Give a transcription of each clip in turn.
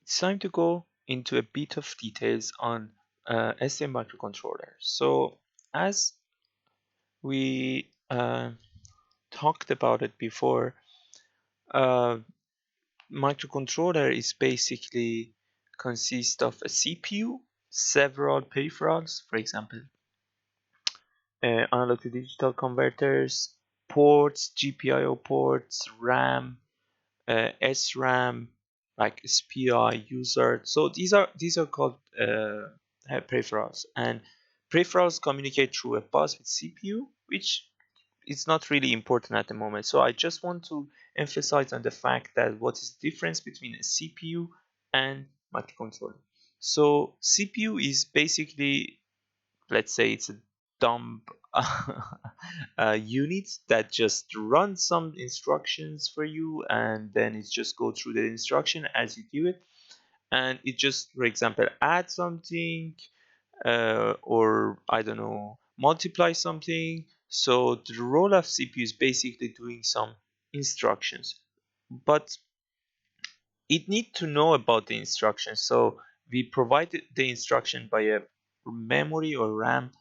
It's time to go into a bit of details on STM microcontroller. So as we talked about it before, uh, microcontroller is basically consists of a CPU, several peripherals, for example, analog to digital converters, ports, GPIO ports, RAM, SRAM, like SPI, user. So these are called peripherals, and peripherals communicate through a bus with CPU, which is not really important at the moment. So I just want to emphasize on the fact that what is the difference between a CPU and microcontroller. So CPU is basically, let's say, it's a dumb unit that just runs some instructions for you, and then it just go through the instruction as you do it, and it just, for example, add something, or I don't know, multiply something. So the role of CPU is basically doing some instructions, but it need to know about the instructions. So we provide the instruction by a memory or RAM,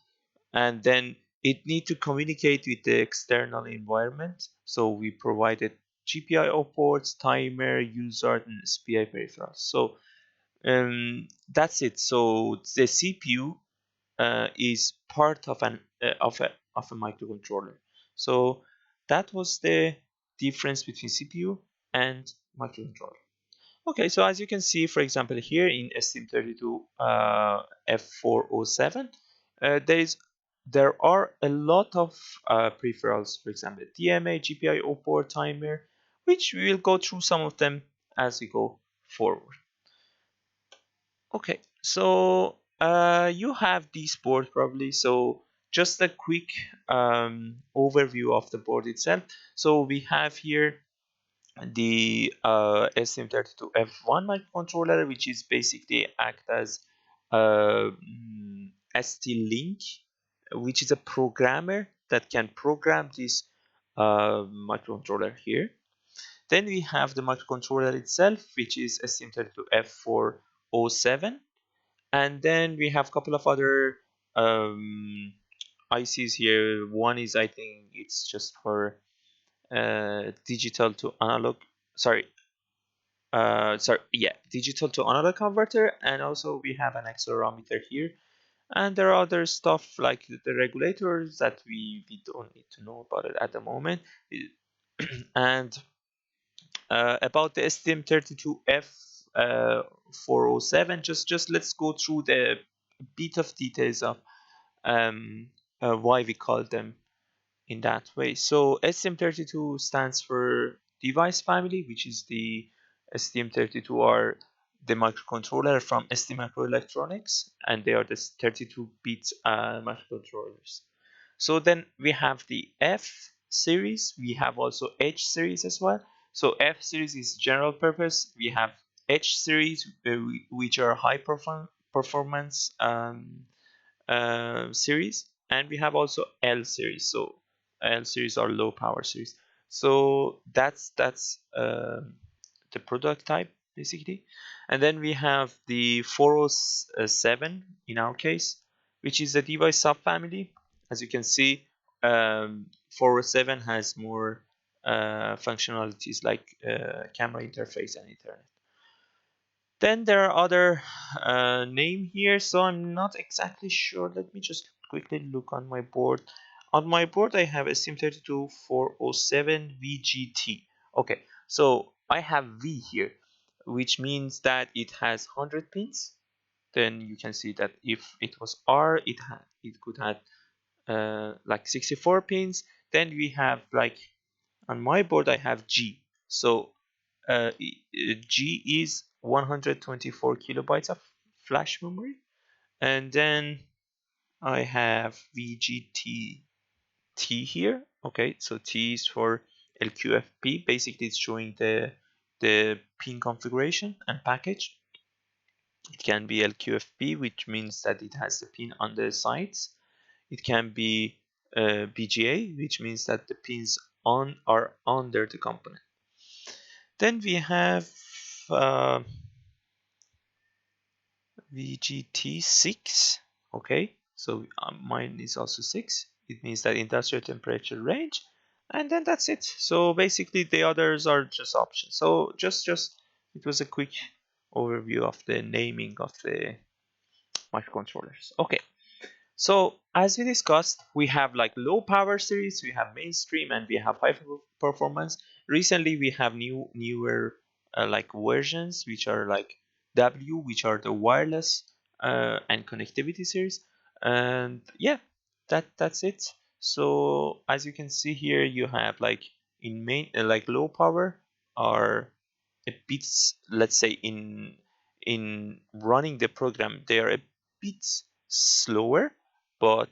and then it need to communicate with the external environment. So we provided GPIO ports, timer, user, and SPI peripherals. So that's it. So the CPU is part of a microcontroller. So that was the difference between CPU and microcontroller. Okay, so as you can see, for example, here in STM32 F407, there are a lot of peripherals, for example, DMA, GPIO port, timer, which we will go through some of them as we go forward. Okay, so you have this board probably. So just a quick overview of the board itself. So we have here the STM32F1 microcontroller, which is basically act as ST-Link, which is a programmer that can program this microcontroller here. Then we have the microcontroller itself, which is STM32F407, and then we have a couple of other ICs here. One is, I think it's just for digital to analog, sorry, digital to analog converter, and also we have an accelerometer here, and there are other stuff like the regulators that we don't need to know about it at the moment. And about the STM32F407, just let's go through the bit of details of why we call them in that way. So STM32 stands for device family, which is the STM32 are the microcontroller from ST Microelectronics, and they are the 32-bit microcontrollers. So then we have the F series, we have also H series as well. So F series is general purpose, we have H series, which are high performance series, and we have also L series. So L series are low power series. So that's the product type basically. And then we have the 407 in our case, which is a device subfamily. As you can see, 407 has more functionalities like camera interface and Ethernet. Then there are other name here, so I'm not exactly sure. Let me just quickly look on my board. On my board, I have STM32 407 VGT. Okay, so I have V here, which means that it has 100 pins. Then you can see that if it was R, it could have like 64 pins. Then we have, like, on my board I have G. So G is 124 kilobytes of flash memory, and then I have VGT T here. Okay, so T is for LQFP. Basically, it's showing the pin configuration and package. It can be LQFP, which means that it has the pin on the sides. It can be BGA, which means that the pins are under the component. Then we have uh, VGT6. Okay, so mine is also 6. It means that industrial temperature range, and then that's it. So basically the others are just options. So just it was a quick overview of the naming of the microcontrollers. Okay, so as we discussed, we have like low power series, we have mainstream, and we have high performance. Recently, we have newer like versions, which are like W, which are the wireless and connectivity series. And yeah, that's it. So as you can see here, you have like in main like low power are a bit, let's say in running the program, they are a bit slower, but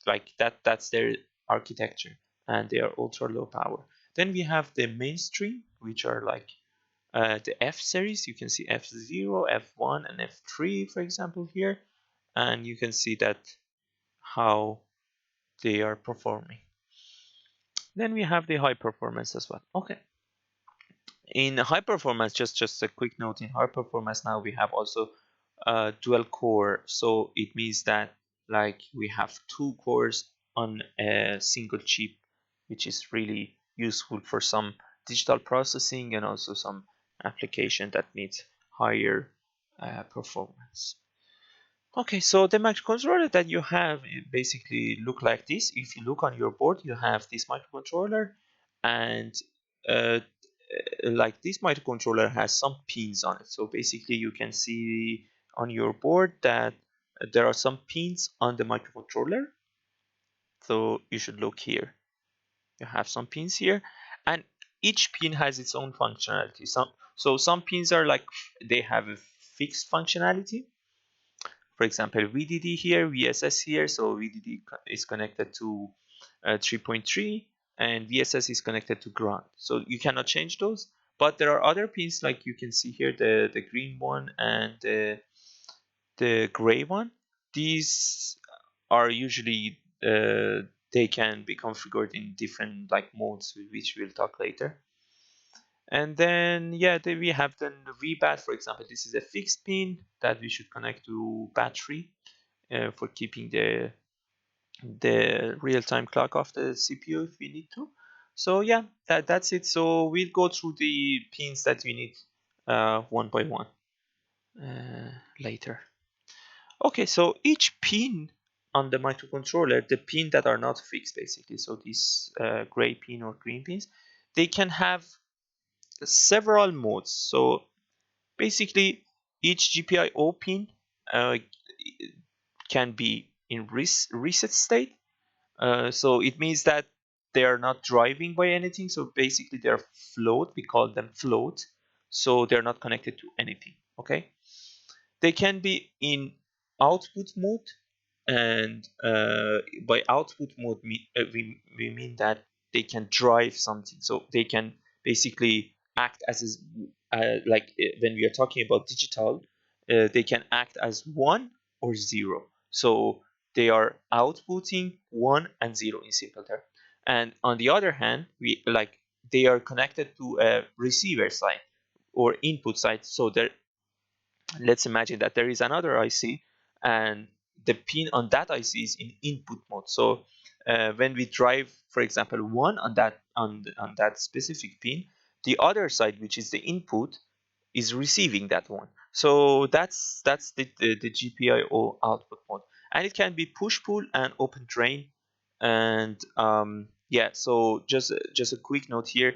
like that's their architecture, and they are ultra low power. Then we have the mainstream, which are like the F series. You can see F0, F1, and F3, for example, here, and you can see that how they are performing. Then we have the high performance as well. Okay. In high performance, just a quick note, in high performance now we have also dual core. So it means that like we have two cores on a single chip, which is really useful for some digital processing and also some application that needs higher performance. Okay, so the microcontroller that you have basically look like this. If you look on your board, you have this microcontroller, and uh, like this microcontroller has some pins on it. So basically you can see on your board that there are some pins on the microcontroller. So you should look here. You have some pins here, and each pin has its own functionality. Some pins are like they have a fixed functionality. For example, VDD here, VSS here. So VDD is connected to 3.3 and VSS is connected to ground. So you cannot change those. But there are other pins like you can see here, the green one and the gray one. These are usually they can be configured in different like modes, which we'll talk later. And then yeah, then we have the VBAT, for example. This is a fixed pin that we should connect to battery for keeping the real-time clock of the CPU if we need to. So yeah, that's it. So we'll go through the pins that we need one by one later. Okay, so each pin on the microcontroller, the pin that are not fixed basically, so these gray pin or green pins, they can have several modes. So basically each GPIO pin uh, can be in reset state. So it means that they are not driving by anything. So basically they're float. We call them float. So they're not connected to anything. Okay. They can be in output mode, and by output mode we mean that they can drive something. So they can basically act as like when we are talking about digital, they can act as 1 or 0. So they are outputting 1 and 0 in simple terms. And on the other hand, we like they are connected to a receiver side or input side. So let's imagine that there is another IC, and the pin on that IC is in input mode. So when we drive, for example, 1 on that specific pin, the other side, which is the input, is receiving that one. So that's the GPIO output mode, and it can be push pull and open drain. And yeah, so just a quick note here.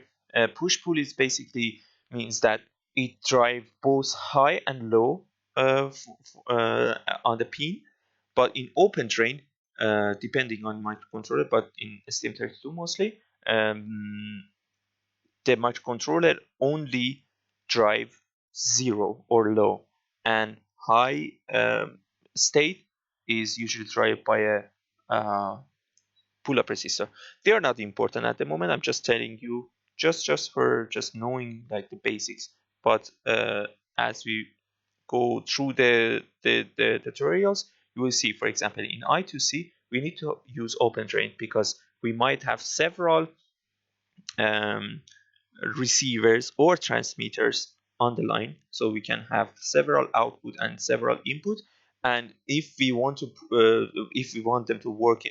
Push pull is basically means that it drive both high and low on the pin, but in open drain, depending on microcontroller, but in STM32 mostly, the microcontroller only drive 0 or low, and high state is usually driven by a uh, pull-up resistor. They are not important at the moment. I'm just telling you, just for just knowing like the basics. But as we go through the tutorials, you will see, for example, in I2C, we need to use open drain because we might have several um, receivers or transmitters on the line, so we can have several output and several input. And if we want them to work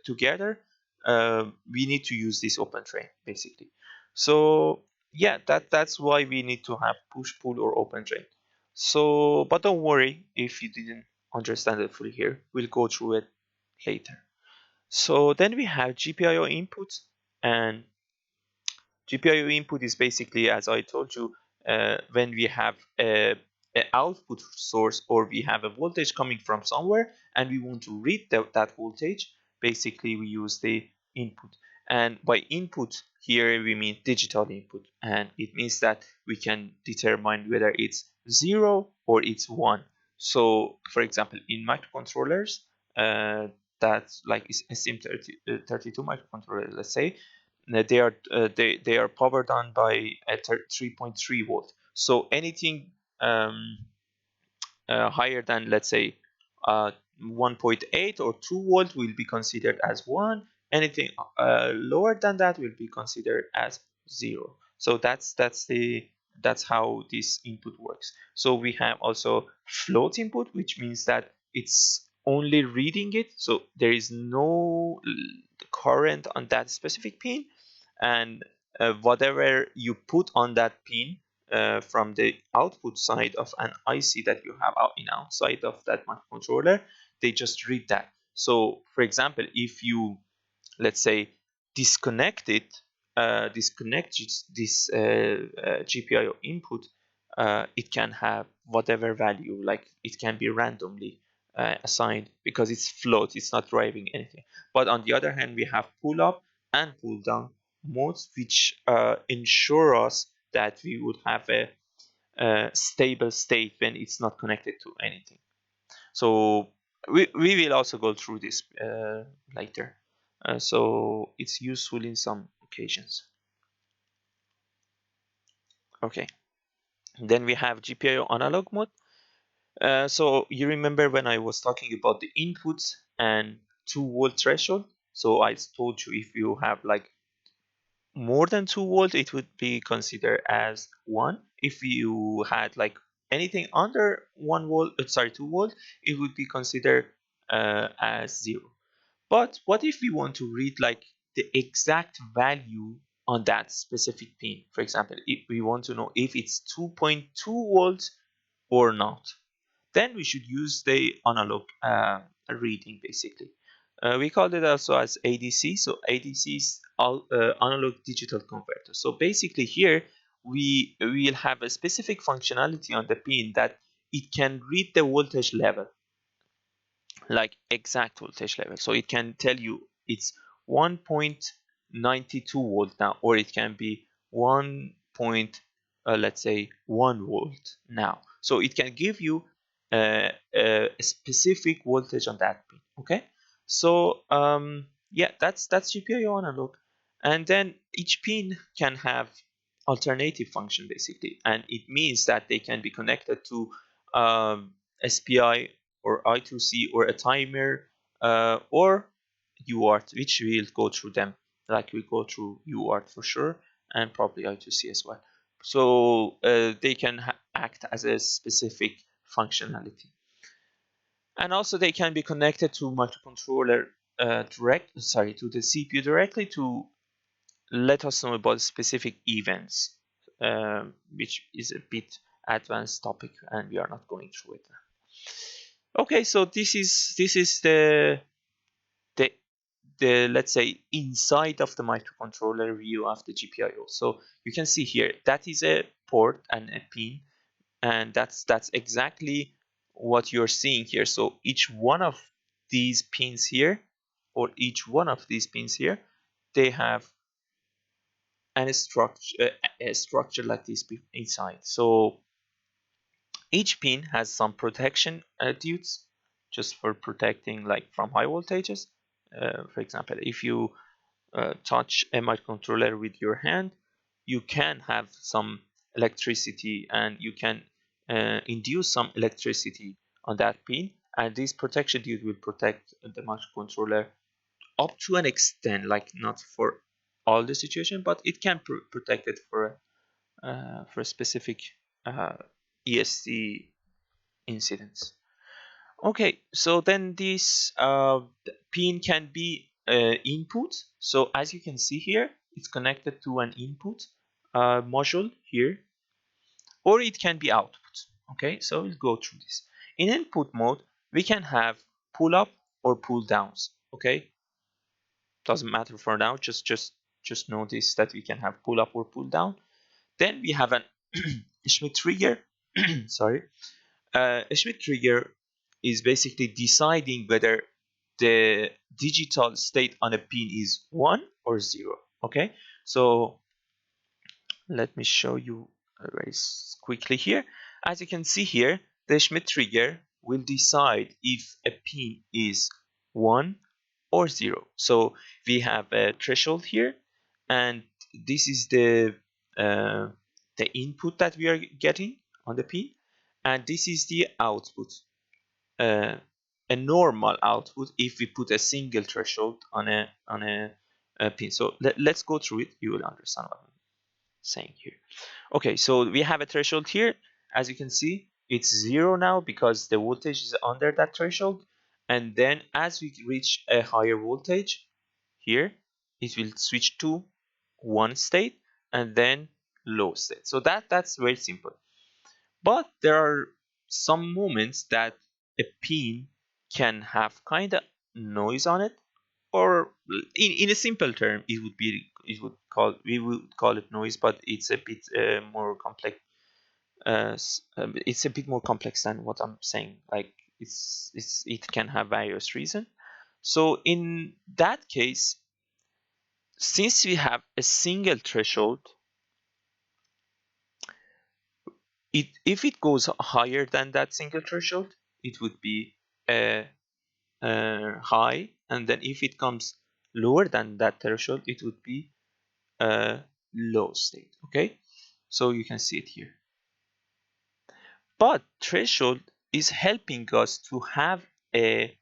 together, we need to use this open train basically. So yeah, that's why we need to have push pull or open train. So but don't worry if you didn't understand it fully here, we'll go through it later. So then we have GPIO input, and GPIO input is basically, as I told you, when we have a output source, or we have a voltage coming from somewhere and we want to read that voltage. Basically, we use the input. And by input here, we mean digital input. And it means that we can determine whether it's 0 or it's 1. So, for example, in microcontrollers, that's like STM32 microcontroller, let's say, they are powered on by a 3.3 volt. So anything higher than, let's say, 1.8 or 2 volt will be considered as 1. Anything lower than that will be considered as 0. So that's how this input works. So we have also float input, which means that it's only reading it, so there is no current on that specific pin, and whatever you put on that pin from the output side of an IC that you have out in outside of that microcontroller, they just read that. So for example, if you, let's say, disconnect it, disconnect this GPIO input, it can have whatever value, like it can be randomly assigned because it's float, it's not driving anything. But on the other hand, we have pull up and pull down modes, which ensure us that we would have a stable state when it's not connected to anything. So we will also go through this later. So it's useful in some occasions. Okay, then we have GPIO analog mode. So you remember when I was talking about the inputs and 2 volt threshold? So I told you if you have like more than 2 volt, it would be considered as 1. If you had like anything under 1 volt, sorry, 2 volt, it would be considered as 0. But what if we want to read like the exact value on that specific pin? For example, if we want to know if it's 2.2 volts or not, then we should use the analog reading basically. We call it also as ADC. So ADC is analog digital converter. So basically here we will have a specific functionality on the pin that it can read the voltage level, like exact voltage level. So it can tell you it's 1.92 volt now, or it can be 1. Let's say 1 volt now. So it can give you a specific voltage on that pin. Okay. So yeah, that's GPIO analog, and then each pin can have alternative function basically, and it means that they can be connected to SPI or I2C or a timer or UART, which we'll go through them. Like we go through UART for sure, and probably I2C as well. So they can act as a specific functionality, and also they can be connected to microcontroller to the CPU directly to let us know about specific events, which is a bit advanced topic, and we are not going through it. Okay, so this is the the let's say inside of the microcontroller view of the GPIO. So you can see here that is a port and a pin, and that's exactly what you're seeing here. So each one of these pins here, or each one of these pins here, they have a structure like this inside. So each pin has some protection diodes, just for protecting like from high voltages. For example, if you touch a microcontroller with your hand, you can have some electricity, and you can induce some electricity on that pin, and this protection diode will protect the microcontroller up to an extent, like not for all the situation, but it can protect it for a specific EST incidents. Okay, so then this pin can be input. So as you can see here, it's connected to an input module here, or it can be output. Okay, so we'll go through this. In input mode, we can have pull up or pull downs. Okay, doesn't matter for now. Just notice that we can have pull up or pull down. Then we have an Schmidt trigger. Sorry, a Schmidt trigger is basically deciding whether the digital state on a pin is 1 or 0. Okay, so let me show you very quickly here. As you can see here, the Schmidt trigger will decide if a pin is 1 or 0. So we have a threshold here, and this is uh, the input that we are getting on the pin, and this is the output, uh, a normal output if we put a single threshold on a pin. So let's go through it. You will understand what I'm saying here. Okay, so we have a threshold here. As you can see, it's 0 now because the voltage is under that threshold. And then as we reach a higher voltage here, it will switch to 1 state and then low state. So that's very simple. But there are some moments that a pin can have kind of noise on it, or in a simple term, we would call it noise, but it's a bit more complex. It's a bit more complex than what I'm saying. Like it can have various reasons. So in that case, since we have a single threshold, if it goes higher than that single threshold, it would be a high, and then if it comes lower than that threshold, it would be a low state. Okay, so you can see it here. But threshold is helping us to have a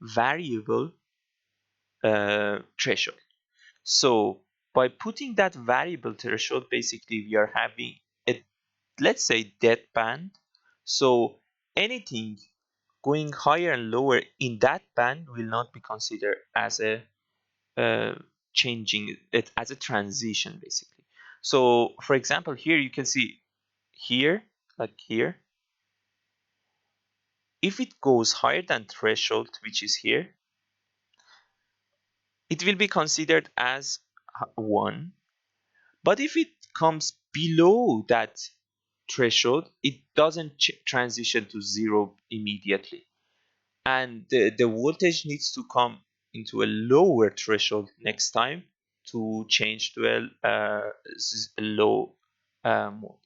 variable threshold. So by putting that variable threshold, basically we are having a, let's say, dead band. So anything going higher and lower in that band will not be considered as a changing it, as a transition, basically. So for example, here you can see here, like here, if it goes higher than threshold, which is here, it will be considered as 1. But if it comes below that threshold, it doesn't transition to 0 immediately. And the voltage needs to come into a lower threshold next time to change to a low mode.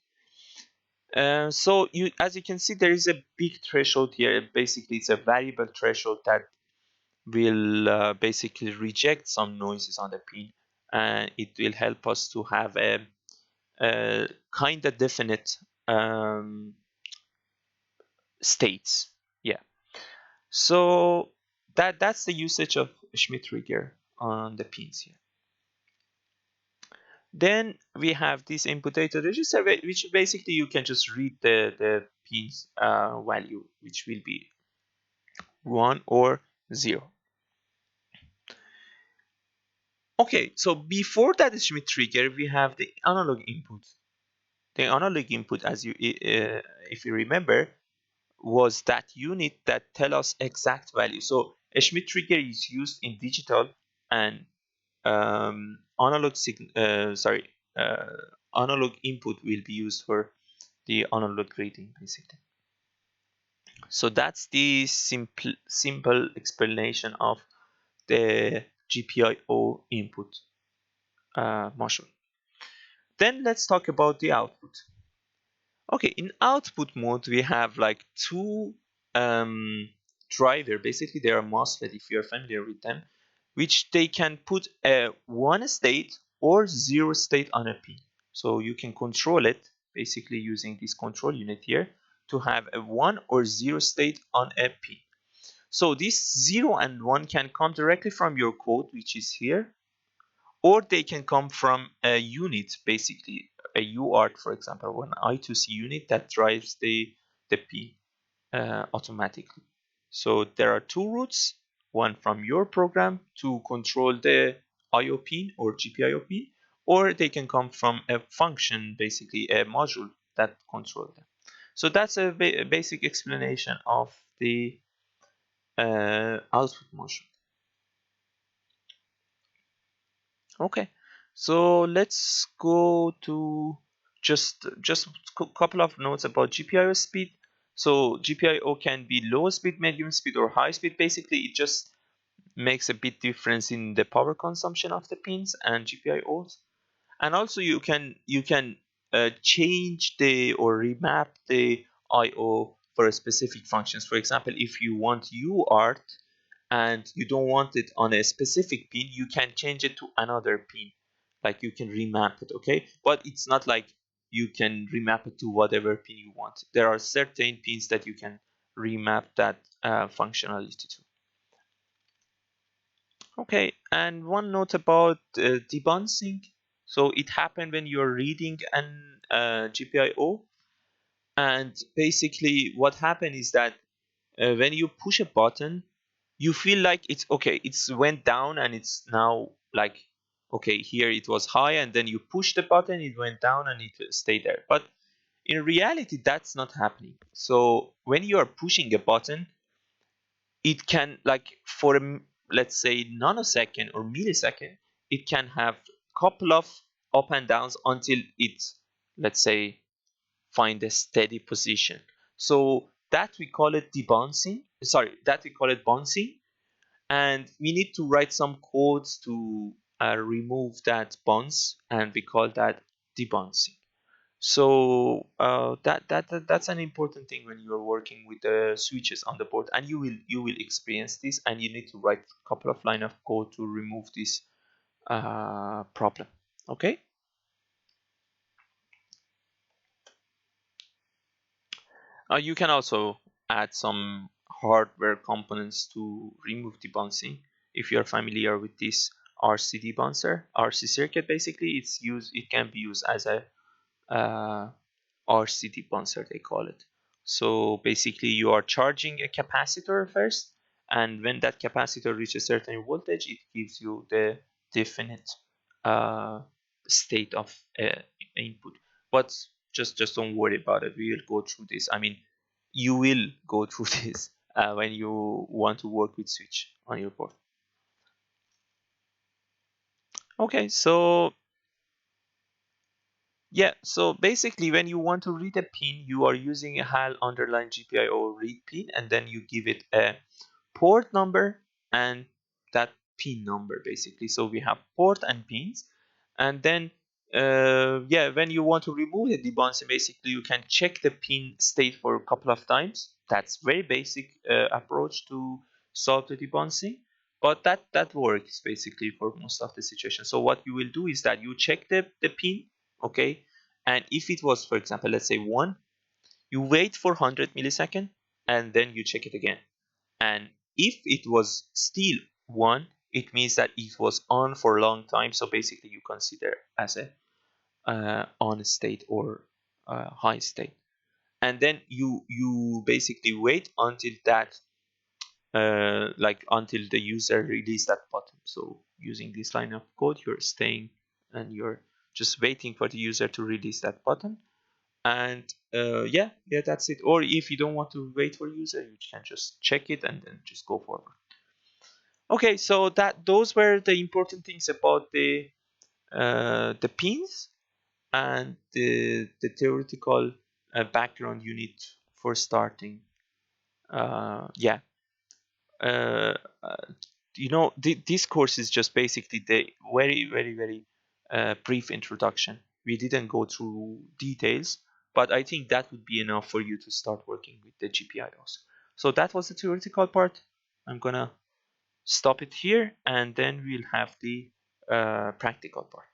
So as you can see, there is a big threshold here. Basically, it's a variable threshold that will basically reject some noises on the pin, and it will help us to have a kind of definite states. Yeah. So that's the usage of Schmidt trigger on the pins here. Then we have this input data register, which basically you can just read the pins value, which will be 1 or 0. Okay, so before that Schmidt trigger, we have the analog input. The analog input, as if you remember, was that unit that tell us exact value. So a Schmidt trigger is used in digital, and analog analog input will be used for the analog reading, basically. So that's the simple explanation of the GPIO input module. Then let's talk about the output. Okay, in output mode, we have like two driver. Basically, they are MOSFET, if you're familiar with them, which they can put a 1 state or 0 state on a pin. So you can control it basically using this control unit here to have a 1 or 0 state on a pin. So this 0 and 1 can come directly from your code, which is here, or they can come from a unit, basically a UART, for example, an I2C unit that drives the pin automatically. So there are two routes, one from your program to control the IO pin or GPIO pin, or they can come from a function, basically a module that controls them. So that's a basic explanation of the output module. Okay, so let's go to just a couple of notes about GPIO speed. So GPIO can be low speed, medium speed, or high speed. Basically, it just makes a bit difference in the power consumption of the pins and GPIOs. And also you can change the or remap the IO for specific functions. For example, if you want UART and you don't want it on a specific pin, you can change it to another pin. Like you can remap it, okay? But it's not like you can remap it to whatever pin you want. There are certain pins that you can remap that functionality to. Okay, and one note about debouncing. So it happened when you're reading an GPIO, and basically what happened is that when you push a button, you feel like it's okay, it's went down and it's now like, okay, here it was high, and then you push the button, it went down and it stayed there. But in reality, that's not happening. So when you are pushing a button, it can, like, for let's say nanosecond or millisecond, it can have couple of up and downs until it, let's say, find a steady position. So that we call it debouncing. Sorry, that we call it bouncing, and we need to write some codes to remove that bounce, and we call that debouncing. So that's an important thing when you're working with the switches on the board, and you will experience this, and you need to write a couple of line of code to remove this problem. Okay. You can also add some hardware components to remove debouncing. If you're familiar with this RC debouncer, RC circuit, basically it can be used as a uh, RC debouncer, they call it. So basically you are charging a capacitor first, and when that capacitor reaches a certain voltage, it gives you the definite uh, state of input. But just don't worry about it, we will go through this. I mean, you will go through this when you want to work with switch on your board. Okay, so yeah, so basically when you want to read a pin, you are using a HAL underline GPIO read pin, and then you give it a port number and that pin number, basically. So we have port and pins, and then yeah, when you want to remove the debouncing, basically you can check the pin state for a couple of times. That's very basic approach to solve the debouncing, but that works basically for most of the situations. So what you will do is that you check the pin, okay, and if it was, for example, let's say 1, you wait for 100 millisecond and then you check it again. And if it was still 1, it means that it was on for a long time. So basically you consider as a on state or high state. And then you basically wait until that like until the user release that button. So using this line of code, you're staying and you're just waiting for the user to release that button. And yeah, that's it. Or if you don't want to wait for user, you can just check it and then just go forward. Okay, so those were the important things about the pins and the theoretical background you need for starting. Yeah, uh, uh, this course is just basically the very brief introduction. We didn't go through details, but I think that would be enough for you to start working with the GPIOs. So that was the theoretical part. I'm gonna stop it here, and then we'll have the practical part.